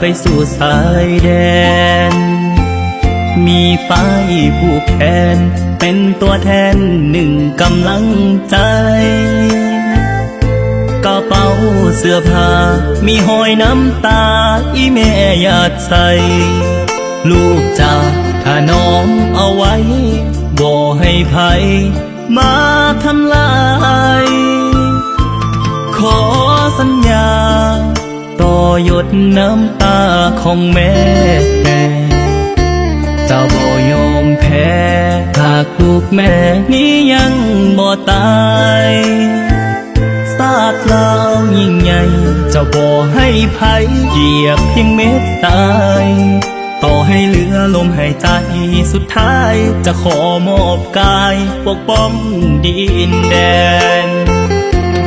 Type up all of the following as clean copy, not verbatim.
ไปสู่สายแดนมีป้ายผูกแขนเป็นตัวแทนหนึ่งกำลังใจกระเป๋าเสื้อผ้ามีหอยน้ำตาอีแม่อยากใส่ลูกจากถ้าน้องเอาไว้บ่ให้ไผมาทำลายขอสัญญาต่อหยดน้ำตาของแม่จะบ่ยอมแพ้หากลูกแม่นี้ยังบ่ตายศาสตร์ลาวยิ่งใหญ่จะบ่ให้ไผเหยียบเพียงเม็ดตายต่อให้เหลือลมหายใจสุดท้ายจะขอมอบกายปกป้องดินแดน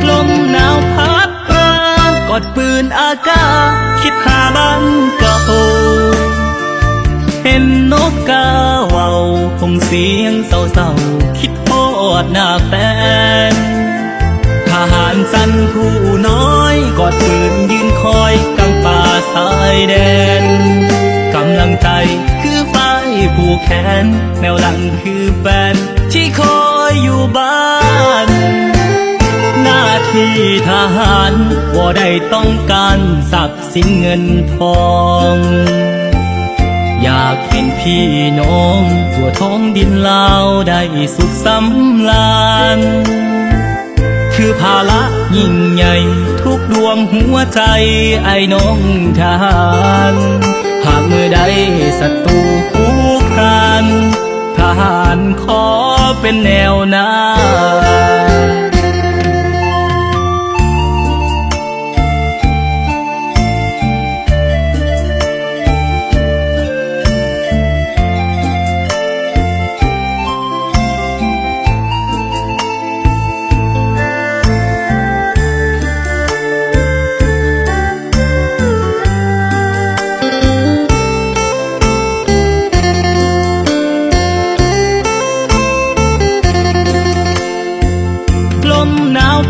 ลมหนาวพัดมากอดปืนอากาศคิดหาบ้านเก่าเห็นนกกาเว้าคงเสียงเศร้าๆคิดทอดหน้าแฟนทหารสั้นผู้น้อยกอดปืนยืนคอยกลางป่าสายแดนกำลังใจคือไฟผูกแขนแนวหลังคือแฟนที่คอยอยู่บ้านหน้าที่ทหารว่าได้ต้องการทรัพย์สินเงินทองอยากเห็นพี่น้องทั่วท้องดินลาวได้สุขสำราญคือภาระยิ่งใหญ่ทุกดวงหัวใจไอ้น้องทหารหากเมื่อใดศัตรูคุกคานทหารขอเป็นแนวหน้า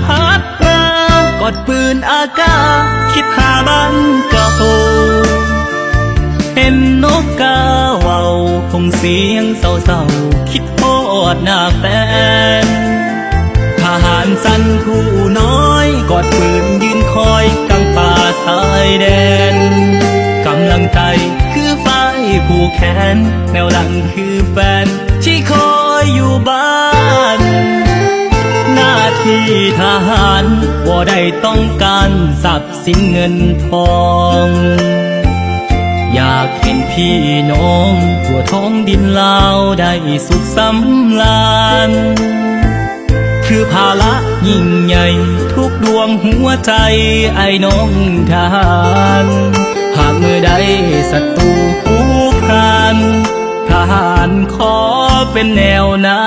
พัดมากอดปืนอากาศคิดหาบ้านเก่าเห็นนกกาเว้าคงเสียงเศร้าๆคิดทอดหน้าแฟนทหารสั้นผู้น้อยกอดปืนยืนคอยกลางป่าสายแดนกำลังใจคือไฟผูกแขนแนวหลังคือแฟนที่คอยอยู่บ้านหน้าที่ทหารว่าได้ต้องการทรัพย์สินเงินทองอยากเห็นพี่น้องทั่วท้องดินลาวได้สุขสำราญคือภาระยิ่งใหญ่ทุกดวงหัวใจไอ้น้องทหารหากเมื่อใดศัตรูคุกคานทหารขอเป็นแนวหน้า